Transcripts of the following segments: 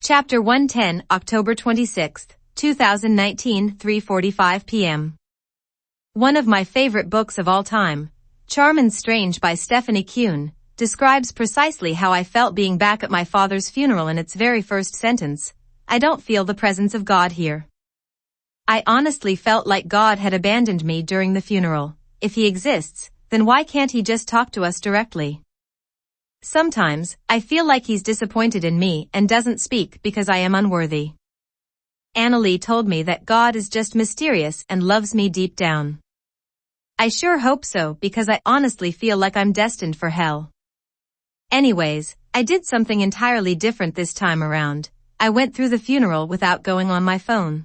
Chapter 110, October 26, 2019, 3:45 p.m. One of my favorite books of all time, Charm and Strange by Stephanie Kuhn, describes precisely how I felt being back at my father's funeral in its very first sentence. I don't feel the presence of God here. I honestly felt like God had abandoned me during the funeral. If he exists, then why can't he just talk to us directly? Sometimes, I feel like he's disappointed in me and doesn't speak because I am unworthy. Annalie told me that God is just mysterious and loves me deep down. I sure hope so because I honestly feel like I'm destined for hell. Anyways, I did something entirely different this time around. I went through the funeral without going on my phone.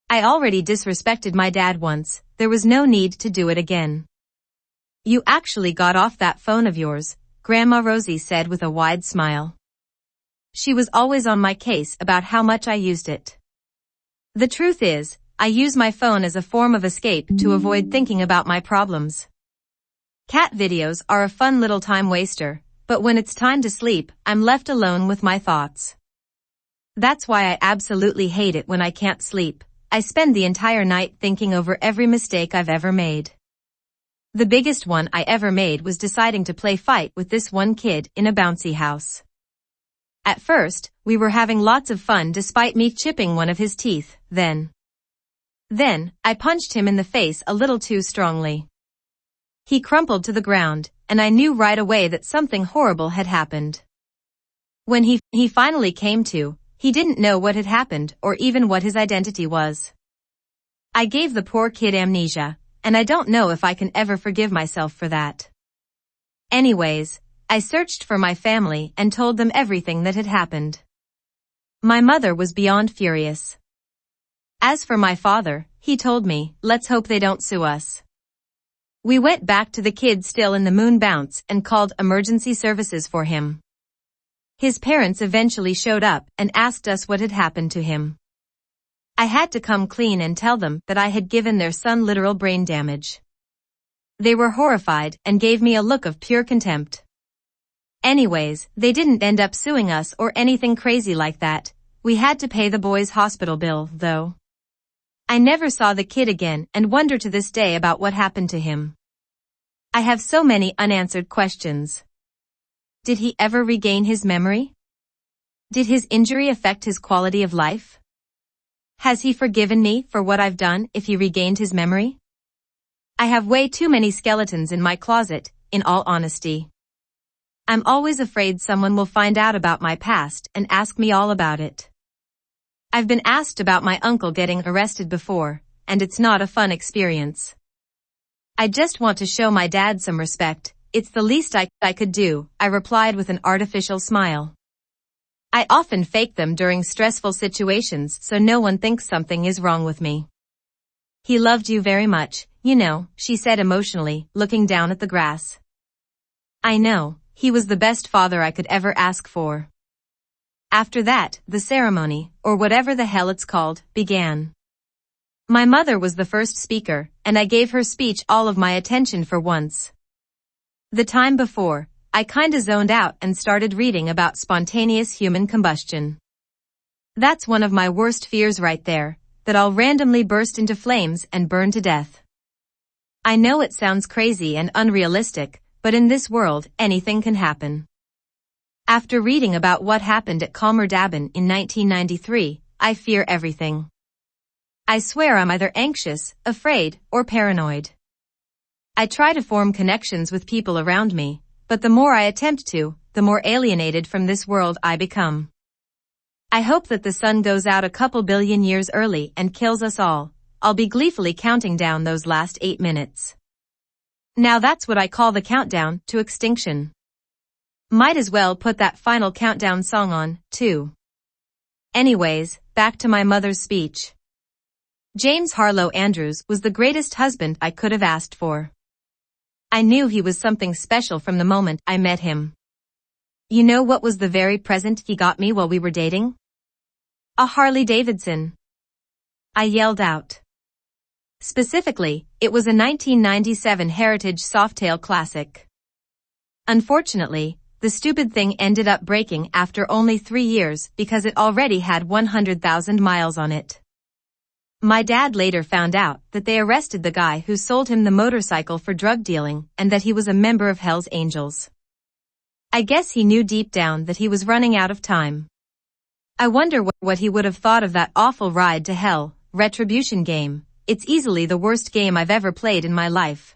I already disrespected my dad once, there was no need to do it again. You actually got off that phone of yours, Grandma Rosie said with a wide smile. She was always on my case about how much I used it. The truth is, I use my phone as a form of escape to avoid thinking about my problems. Cat videos are a fun little time waster, but when it's time to sleep, I'm left alone with my thoughts. That's why I absolutely hate it when I can't sleep. I spend the entire night thinking over every mistake I've ever made. The biggest one I ever made was deciding to play fight with this one kid in a bouncy house. At first, we were having lots of fun despite me chipping one of his teeth, then I punched him in the face a little too strongly. He crumpled to the ground, and I knew right away that something horrible had happened. When he finally came to, he didn't know what had happened or even what his identity was. I gave the poor kid amnesia, and I don't know if I can ever forgive myself for that. Anyways, I searched for my family and told them everything that had happened. My mother was beyond furious. As for my father, he told me, let's hope they don't sue us. We went back to the kid still in the moon bounce and called emergency services for him. His parents eventually showed up and asked us what had happened to him. I had to come clean and tell them that I had given their son literal brain damage. They were horrified and gave me a look of pure contempt. Anyways, they didn't end up suing us or anything crazy like that. We had to pay the boy's hospital bill, though. I never saw the kid again and wonder to this day about what happened to him. I have so many unanswered questions. Did he ever regain his memory? Did his injury affect his quality of life? Has he forgiven me for what I've done if he regained his memory? I have way too many skeletons in my closet, in all honesty. I'm always afraid someone will find out about my past and ask me all about it. I've been asked about my uncle getting arrested before, and it's not a fun experience. I just want to show my dad some respect. It's the least I could do, I replied with an artificial smile. I often fake them during stressful situations so no one thinks something is wrong with me. He loved you very much, you know, she said emotionally, looking down at the grass. I know, he was the best father I could ever ask for. After that, the ceremony, or whatever the hell it's called, began. My mother was the first speaker, and I gave her speech all of my attention for once. The time before, I kinda zoned out and started reading about spontaneous human combustion. That's one of my worst fears right there, that I'll randomly burst into flames and burn to death. I know it sounds crazy and unrealistic, but in this world, anything can happen. After reading about what happened at Kalmar-Daban in 1993, I fear everything. I swear I'm either anxious, afraid, or paranoid. I try to form connections with people around me, but the more I attempt to, the more alienated from this world I become. I hope that the sun goes out a couple billion years early and kills us all. I'll be gleefully counting down those last 8 minutes. Now that's what I call the countdown to extinction. Might as well put that final countdown song on, too. Anyways, back to my mother's speech. James Harlow Andrews was the greatest husband I could have asked for. I knew he was something special from the moment I met him. You know what was the very present he got me while we were dating? A Harley Davidson. I yelled out. Specifically, it was a 1997 Heritage Softail Classic. Unfortunately, the stupid thing ended up breaking after only 3 years because it already had 100,000 miles on it. My dad later found out that they arrested the guy who sold him the motorcycle for drug dealing and that he was a member of Hell's Angels. I guess he knew deep down that he was running out of time. I wonder what he would have thought of that awful ride to hell, Retribution game. It's easily the worst game I've ever played in my life.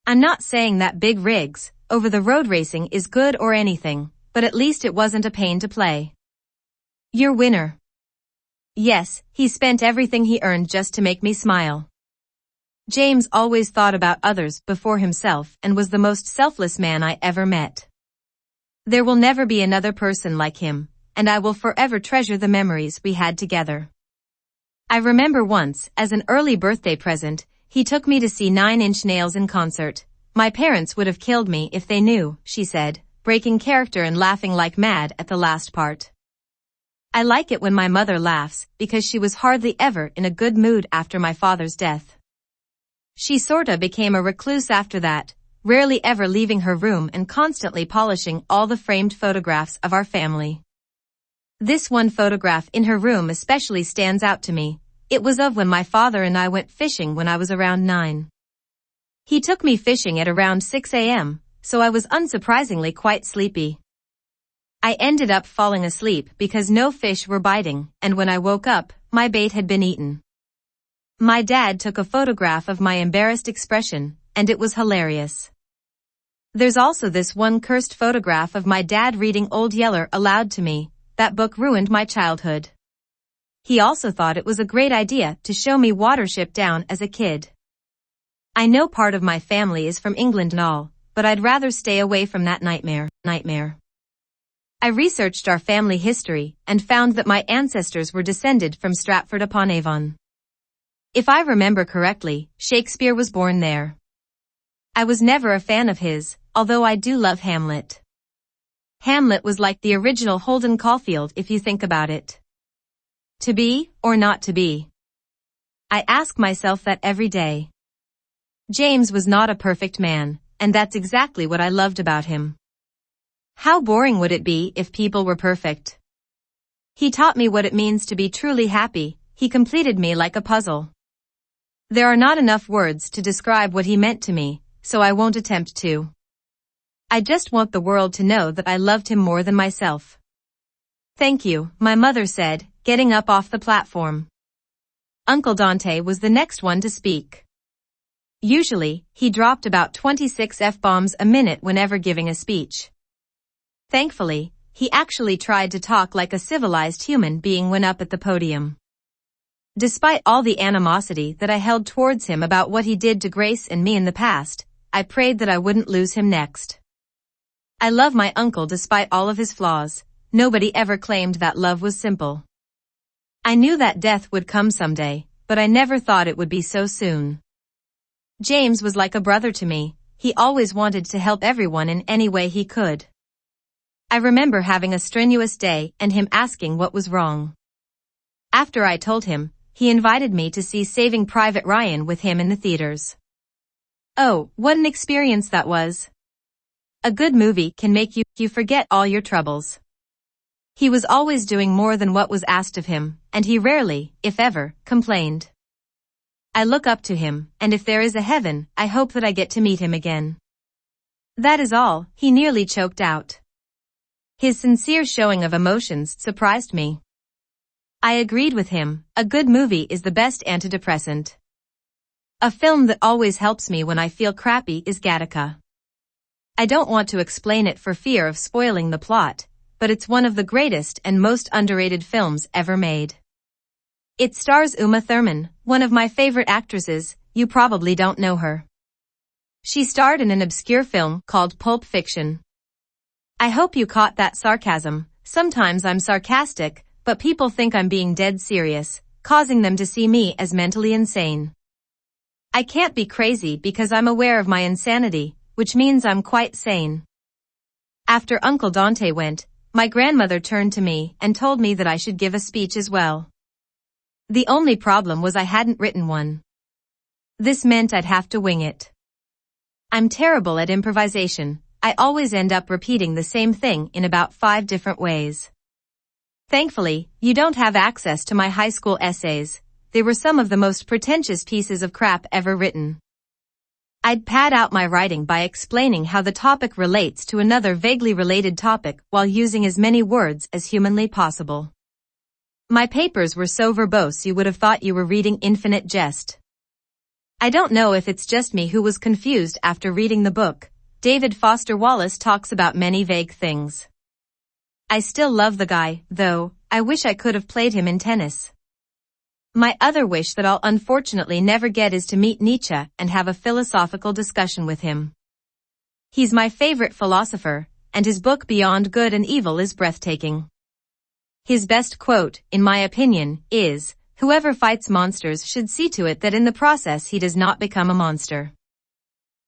I'm not saying that big rigs, over-the-road racing is good or anything, but at least it wasn't a pain to play. Your winner. Yes, he spent everything he earned just to make me smile. James always thought about others before himself and was the most selfless man I ever met. There will never be another person like him, and I will forever treasure the memories we had together. I remember once, as an early birthday present, he took me to see 9 Inch Nails in concert. My parents would have killed me if they knew, she said, breaking character and laughing like mad at the last part. I like it when my mother laughs, because she was hardly ever in a good mood after my father's death. She sorta became a recluse after that, rarely ever leaving her room and constantly polishing all the framed photographs of our family. This one photograph in her room especially stands out to me. It was of when my father and I went fishing when I was around 9. He took me fishing at around 6 a.m., so I was unsurprisingly quite sleepy. I ended up falling asleep because no fish were biting, and when I woke up, my bait had been eaten. My dad took a photograph of my embarrassed expression, and it was hilarious. There's also this one cursed photograph of my dad reading Old Yeller aloud to me. That book ruined my childhood. He also thought it was a great idea to show me Watership Down as a kid. I know part of my family is from England and all, but I'd rather stay away from that nightmare. I researched our family history and found that my ancestors were descended from Stratford-upon-Avon. If I remember correctly, Shakespeare was born there. I was never a fan of his, although I do love Hamlet. Hamlet was like the original Holden Caulfield if you think about it. To be, or not to be? I ask myself that every day. James was not a perfect man, and that's exactly what I loved about him. How boring would it be if people were perfect? He taught me what it means to be truly happy. He completed me like a puzzle. There are not enough words to describe what he meant to me, so I won't attempt to. I just want the world to know that I loved him more than myself. Thank you, my mother said, getting up off the platform. Uncle Dante was the next one to speak. Usually, he dropped about 26 F-bombs a minute whenever giving a speech. Thankfully, he actually tried to talk like a civilized human being when up at the podium. Despite all the animosity that I held towards him about what he did to Grace and me in the past, I prayed that I wouldn't lose him next. I love my uncle despite all of his flaws. Nobody ever claimed that love was simple. I knew that death would come someday, but I never thought it would be so soon. James was like a brother to me. He always wanted to help everyone in any way he could. I remember having a strenuous day and him asking what was wrong. After I told him, he invited me to see Saving Private Ryan with him in the theaters. Oh, what an experience that was. A good movie can make you forget all your troubles. He was always doing more than what was asked of him, and he rarely, if ever, complained. I look up to him, and if there is a heaven, I hope that I get to meet him again. That is all, he nearly choked out. His sincere showing of emotions surprised me. I agreed with him. A good movie is the best antidepressant. A film that always helps me when I feel crappy is Gattaca. I don't want to explain it for fear of spoiling the plot, but it's one of the greatest and most underrated films ever made. It stars Uma Thurman, one of my favorite actresses. You probably don't know her. She starred in an obscure film called Pulp Fiction. I hope you caught that sarcasm. Sometimes I'm sarcastic, but people think I'm being dead serious, causing them to see me as mentally insane. I can't be crazy because I'm aware of my insanity, which means I'm quite sane. After Uncle Dante went, my grandmother turned to me and told me that I should give a speech as well. The only problem was I hadn't written one. This meant I'd have to wing it. I'm terrible at improvisation, I always end up repeating the same thing in about 5 different ways. Thankfully, you don't have access to my high school essays. They were some of the most pretentious pieces of crap ever written. I'd pad out my writing by explaining how the topic relates to another vaguely related topic while using as many words as humanly possible. My papers were so verbose you would have thought you were reading Infinite Jest. I don't know if it's just me who was confused after reading the book. David Foster Wallace talks about many vague things. I still love the guy, though. I wish I could have played him in tennis. My other wish that I'll unfortunately never get is to meet Nietzsche and have a philosophical discussion with him. He's my favorite philosopher, and his book Beyond Good and Evil is breathtaking. His best quote, in my opinion, is, "Whoever fights monsters should see to it that in the process he does not become a monster.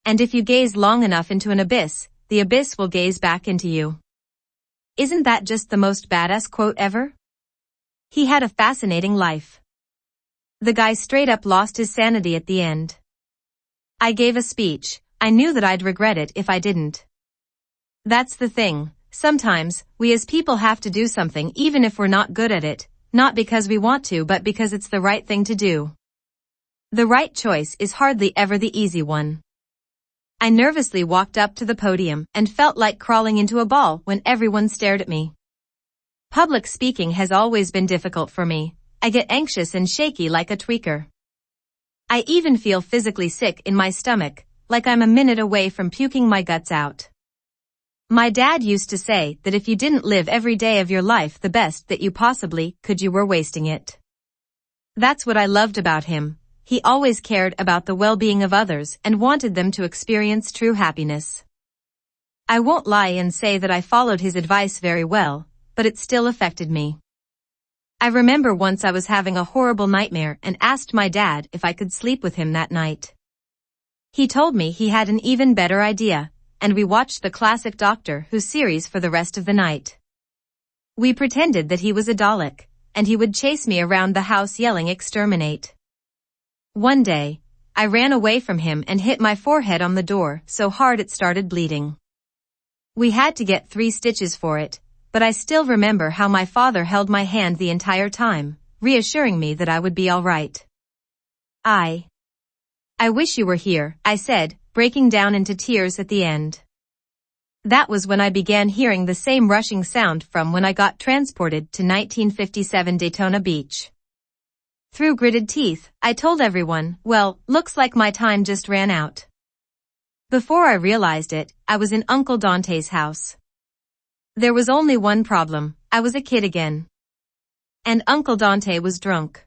And if you gaze long enough into an abyss, the abyss will gaze back into you." Isn't that just the most badass quote ever? He had a fascinating life. The guy straight up lost his sanity at the end. I gave a speech. I knew that I'd regret it if I didn't. That's the thing. Sometimes, we as people have to do something even if we're not good at it, not because we want to but because it's the right thing to do. The right choice is hardly ever the easy one. I nervously walked up to the podium and felt like crawling into a ball when everyone stared at me. Public speaking has always been difficult for me. I get anxious and shaky like a tweaker. I even feel physically sick in my stomach, like I'm a minute away from puking my guts out. My dad used to say that if you didn't live every day of your life the best that you possibly could, you were wasting it. That's what I loved about him. He always cared about the well-being of others and wanted them to experience true happiness. I won't lie and say that I followed his advice very well, but it still affected me. I remember once I was having a horrible nightmare and asked my dad if I could sleep with him that night. He told me he had an even better idea, and we watched the classic Doctor Who series for the rest of the night. We pretended that he was a Dalek, and he would chase me around the house yelling "Exterminate." One day, I ran away from him and hit my forehead on the door so hard it started bleeding. We had to get 3 stitches for it, but I still remember how my father held my hand the entire time, reassuring me that I would be all right. I wish you were here, I said, breaking down into tears at the end. That was when I began hearing the same rushing sound from when I got transported to 1957 Daytona Beach. Through gritted teeth, I told everyone, "Well, looks like my time just ran out." Before I realized it, I was in Uncle Dante's house. There was only one problem. I was a kid again. And Uncle Dante was drunk.